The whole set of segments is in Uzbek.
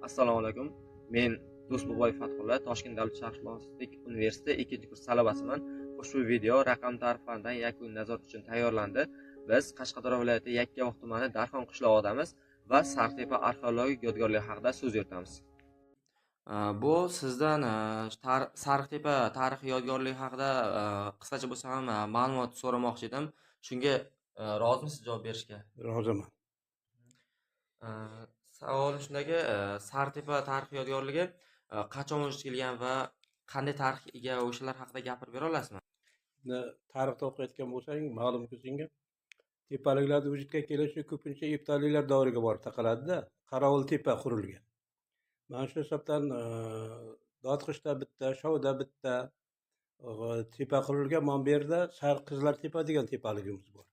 Assalomu alaykum. Men Do'stbo'boyev Fathulla, Toshkent davlat sharqshunoslik universiteti 2-kurs talabasiman. Ushbu video raqam ta'riflaridan yakuniy nazorat uchun tayyorlandi. Biz Qashqadaryo viloyati Yakkabog' tumani Darxon qishlog'idamiz va Sartepa arxeologik yodgorligi haqida so'z yuritamiz. Bu sizdan Sartepa tarixiy yodgorligi haqida qisqacha bo'lsa ham ma'lumot so'ramoqchi edim. Shunga rozimisiz javob berishga? Roziman. Savolim shundaki, Sartepa tarixiy yodgorligi qachon vujudga kelgan va qanday tarixga ega o'shalar haqida gapirib bera olasizmi? Tarixda o'qiyotgan bo'lsang, ma'lumki senga tepaliklarda vujudga kelishi ko'pincha ibtalilar davriga borib taqaladida, Qorovultepa qurilgan. Mana shu hisobdan Dodg'ishda bitta, Shovda bitta tepa qurilgan. Mana bu yerda Qizlartepa degan tepaligimiz bor.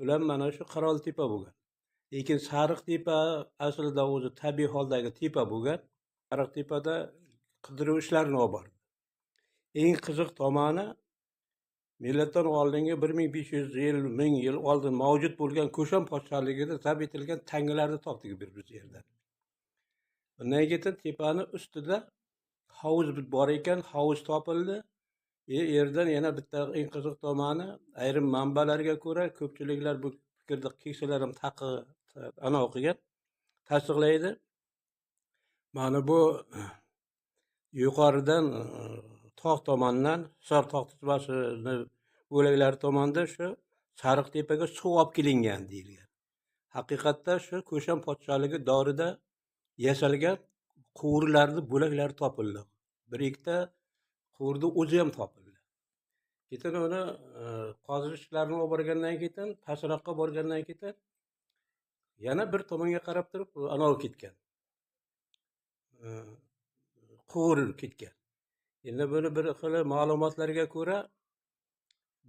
Ular mana shu Qorovultepa bo'lgan. Lekin Sariqtepa aslida o'zi tabiiy holdagi tepa bo'lgan. Sariqtepada qidiruv ishlarini olib bordi. Eng qiziq tomoni, millatdan oldingi 1500 yil, 1000 yil oldin mavjud bo'lgan Ko'shon podshohligida zabt etilgan tangalarni topdik biz yerdan. Undan keyin tepani ustida hovuz bor ekan, hovuz topildi. Yerdan yana bitta eng qiziq tomoni, ayrim manbalarga ko'ra ko'pchiliklar bu fikrda keksalar ham ana o'qigan, tasdiqlaydi. Mana bu yuqoridan tog' tomonidan, Hisor tog' tizmasini bo'laklari tomonidan shu Sariqtepaga suv olib kelingan deyilgan. Haqiqatda shu Ko'shon podshohligi davrida yasalgan quvurlarni bo'laklari topildi. Bir ikkita quvurni o'zi ham topildi. Keyin uni qozish ishlarini olib borgandan keyin, pastroqqa borgandan keyin yana bir tomonga qarab turib anavi ketgan. Quvur ketgan. Endi buni bir xil ma'lumotlarga ko'ra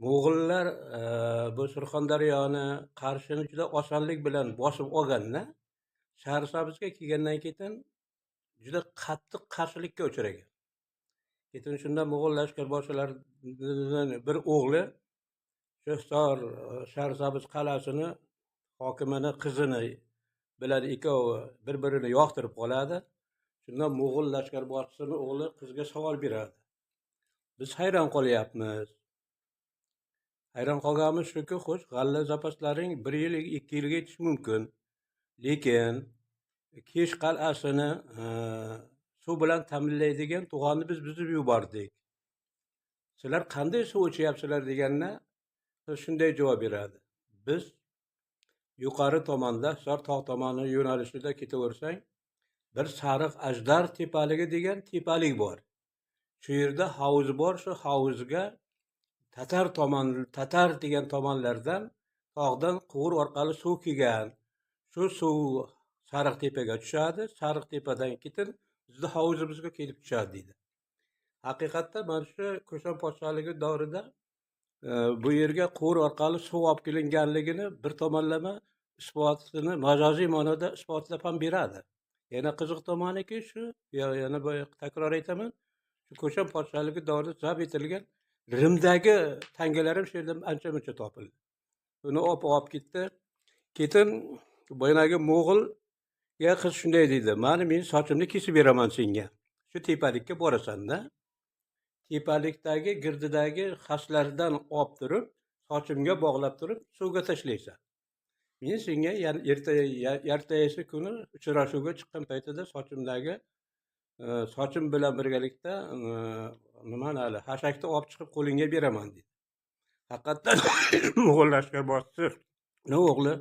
Mo'g'ullar bu Surxondaryoni, Qarshini juda osonlik bilan bosib olganda, Shahrisabzga kelgandan keyin juda qattiq qarshilikka uchragan. Keyin shunda Mo'g'ul lashkarboshlaridan bir o'g'li shu Shahrisabz qal'asini hokimini qizini bilan ikkovi bir-birini yoqtirib qoladi. Shunda Mo'g'ul lashkarboshisini o'g'li qizga savol beradi. Biz hayron qolyapmiz. Hayron qolganimiz shuki, xo'sh, g'alla zapaslaring 1 yil, 2 yilga yetishi mumkin. Lekin Kesh qal'asini suv bilan ta'minlaydigan to'g'onni biz buzib yubordik. Sizlar qanday suv ichyapsizlar deganda, shunday javob beradi. Biz yuqori tomonda, Hisor tog' tomoni yo'nalishida ketaversang, bir Sariq Ajdar tepaligi degan tepalik bor. Shu yerda hovuz bor, shu hovuzga Tatar degan tomonlardan tog'dan quvur orqali suv kelgan. Shu suv Sariqtepaga tushadi, Sariqtepadan keyin bizni hovuzimizga kelib tushadi deydi. Haqiqatda mana shu Ko'shon podshohligi davrida bu yerga quvur orqali suv olib kelinganligini bir tomonlama isbotini majoziy ma'noda isbotlab ham beradi. Yana qiziq tomoniki shu, yana takror aytaman, shu Ko'shon podshohligi davrida zabt etilgan Rimdagi tangalar ham shu yerdan ancha-muncha topildi. Uni olib ketdi. Keyin boyagi Mo'g'ulga qiz shunday deydi: "Mani men sochimni kesib beraman senga. Shu tepalikka borasan-da. Tepalikdagi girdidagi xaslardan olib turib, sochimga bog'lab turib, suvga tashlaysan. Men senga ertasi kuni uchrashuvga chiqqan paytida sochim bilan birgalikda nimani hali hashakni olib chiqib qo'lingga beraman" dedi. Haqiqatdan Mo'g'ul lashkarboshining o'g'li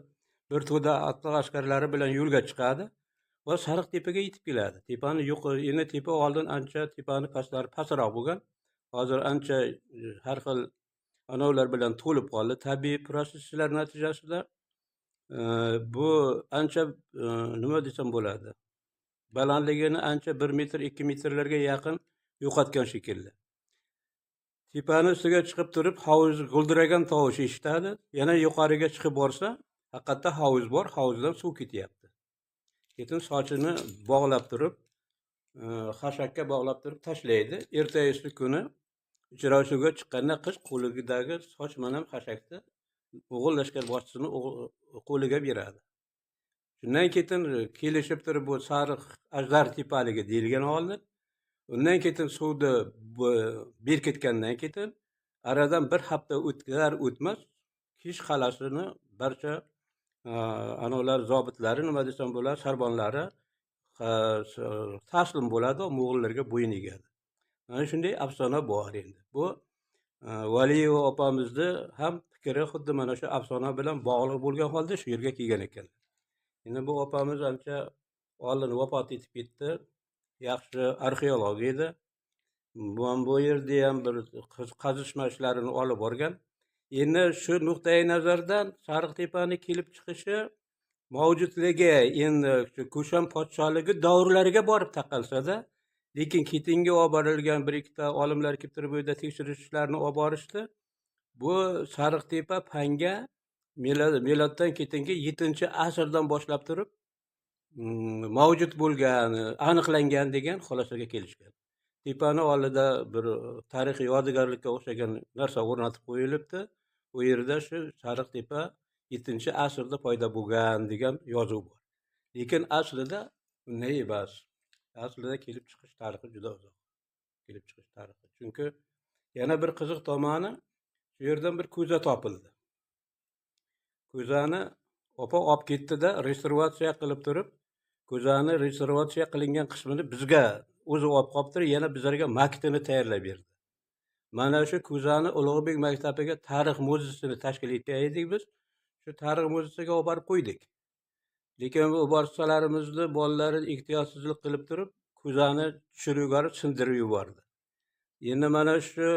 bir to'da otliq askarlari bilan yo'lga chiqadi va Sariqtepaga yetib keladi. Tepani endi tepa oldin ancha tepani pastlari pastroq bo'lgan. Hozir ancha har xil anovlar bilan to'lib qoldi. Tabiiy proseslar natijasida bu ancha nima desam bo'ladi? Balandligini ancha 1 metr, 2 metrlarga yaqin yo'qotgan shekilli. Tepani ustiga chiqib turib, hovuz g'ildiragan tovush eshitadi. Yana yuqoriga chiqib borsa, haqiqatda hovuz bor, hovuzdan suv ketyapti. Keyin sochini bog'lab turib, xashakka bog'lab turib tashlaydi. Ertasi kuni uchrashuvga chiqqanda qiz qo'lidagi soch bilan xashakni Mo'g'ul lashkarboshisini qo'liga beradi. Shundan keyin kelishib turib bu sariq ajdar tepaligi deyilgan olinib, undan keyin suvni berkitgandan keyin aradan bir hafta o'tlar o'tmas kish qalasini barcha anavlar zobitlari nima desam bo'ladi, sarbonlari taslim bo'ladi, mo'g'ullarga bo'yin egadi. Mana shunday afsona bor endi. Bu Valiyeva opamizni ham fikri xuddi mana shu afsona bilan bog'liq bo'lgan holda shu yerga kelgan ekan. Endi bu opamiz ancha oldin vafot etib ketdi. Yaxshi arxeolog edi. Bu yerda ham bir qazishma ishlarini olib borgan. Endi shu nuqtai nazardan Sariqtepani kelib chiqishi mavjudligi endi shu Kushan podsholigi davrlariga borib taqalsa-da, lekin ketinga olib borilgan bir ikkita olimlar kelib turib bu yerda tekshirish ishlarini olib borishdi. Bu Sariqtepa Panga miloddan ketingi 7-asrdan boshlab turib mavjud bo'lgan, aniqlangan degan xulosaga kelishgan. Tepani oldida bir tarixiy yodgorlikka o'xshagan narsa o'rnatib qo'yilibdi. U yerda shu Sariqtepa 7-asrda paydo bo'lgan degan yozuv bor. Lekin aslida bunday emas. Aslida kelib chiqish tarixi juda uzoq. Kelib chiqish tarixi. Chunki yana bir qiziq tomoni, shu yerdan bir ko'za topildi. Ko'zani opa olib ketdi-da, restavratsiya qilib turib, ko'zani restavratsiya qilingan qismini bizga o'zi olib qolibdi, yana bizlarga maketini tayyorlab berdi. Mana shu ko'zani Ulug'bek maktabiga tarix muzeyini tashkil etgan edik biz. Shu tarix muzeysiga olib borib qo'ydik. Lekin bu o'quvchilarimizni bolalari ehtiyotsizlik qilib turib, ko'zani tushirib yuborib, sindirib yubordi. Endi mana shu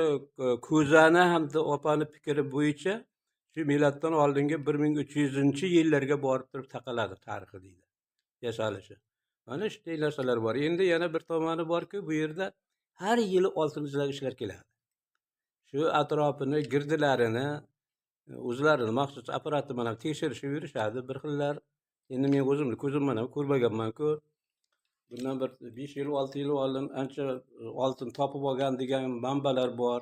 ko'zani hamda opani fikri bo'yicha shu milatdan oldingi 1300-yillarga borib turib taqaladi tarixi deydi. Yasalishi. Mana shunday narsalar bor. Endi yana bir tomoni borki, bu yerda har yili oltin izlagishlar keladi. Shu atrofini, girdilarini, o'zlarini maxsus apparati bilan tekshirishib yurishadi. Bir xillar. Endi men o'zimni ko'zim bilan ko'rmaganman-ku. Bundan bir 5 yil, 6 yil oldin ancha oltin topib olgan degan manbalar bor.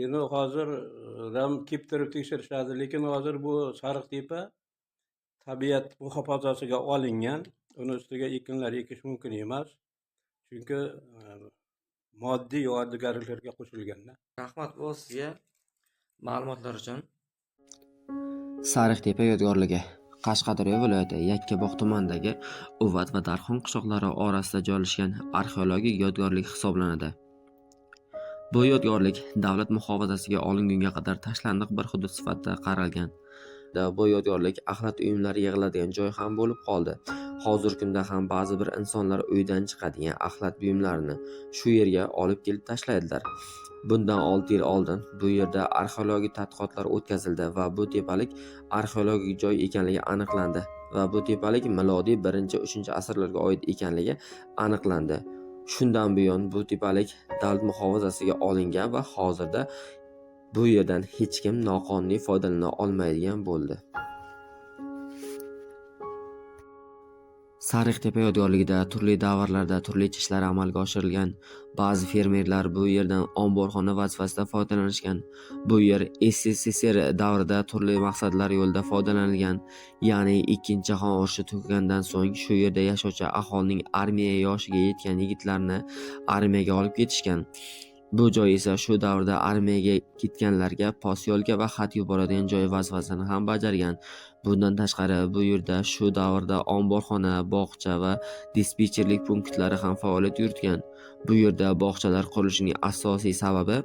Endi hozir ham kelib turib tekshirishadi, lekin hozir bu Sariqtepa tabiat muhofazasiga olingan. Uni ustiga ekinlar ekish mumkin emas. Chunki moddiy yodgorliklarga qo'shilganda. Rahmat bu sizga ma'lumotlar uchun. Sariqtepa yodgorligi Qashqadaryo viloyati Yakkabog' tumanidagi Uvat va Darxon qishloqlari orasida joylashgan arxeologik yodgorlik hisoblanadi. Bu yodgorlik davlat muhofazasiga olingunga qadar tashlandiq bir hudud sifatida qaralgan. Bu yodgorlik axlat uyumlari yig'iladigan joy ham bo'lib qoldi. Hozirgi kunda ham ba'zi bir insonlar uydan chiqadigan axlat buyumlarini shu yerga olib kelib tashlaydilar. Bundan 6 yil oldin bu yerda arxeologik tadqiqotlar o'tkazildi va bu tepalik arxeologik joy ekanligi aniqlandi va bu tepalik milodiy 1-3 asrlarga oid ekanligi aniqlandi. Shundan buyon bu tepalik davlat muhofazasiga olingan va hozirda bu yerdan hech kim noqonuniy foydalana olmaydigan bo'ldi. Sariqtepa yodgorligida turli davrlarda turlicha ishlar amalga oshirilgan. Ba'zi fermerlar bu yerdan omborxona vazifasida foydalanishgan. Bu yer SSSR davrida turli maqsadlar yo'lida foydalanilgan. Ya'ni 2-jahon urushi tugagandan so'ng shu yerda yashovchi aholining armiya yoshiga yetgan yigitlarni armiyaga olib ketishgan. Bu joy esa shu davrda armiyaga ketganlarga posyolka va xat yuboradigan joy vazifasini ham bajargan. Bundan tashqari bu yerda shu davrda omborxona, bog'cha va dispetcherlik punktlari ham faoliyat yuritgan. Bu yerda bog'chalar qurilishining asosiy sababi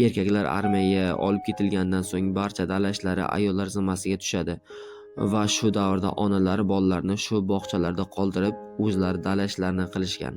erkaklar armiyaga olib ketilgandan so'ng barcha dala ishlari ayollar zimmasiga tushadi va shu davrda onalar bolalarni shu bog'chalarda qoldirib o'zlari dala ishlarini qilishgan.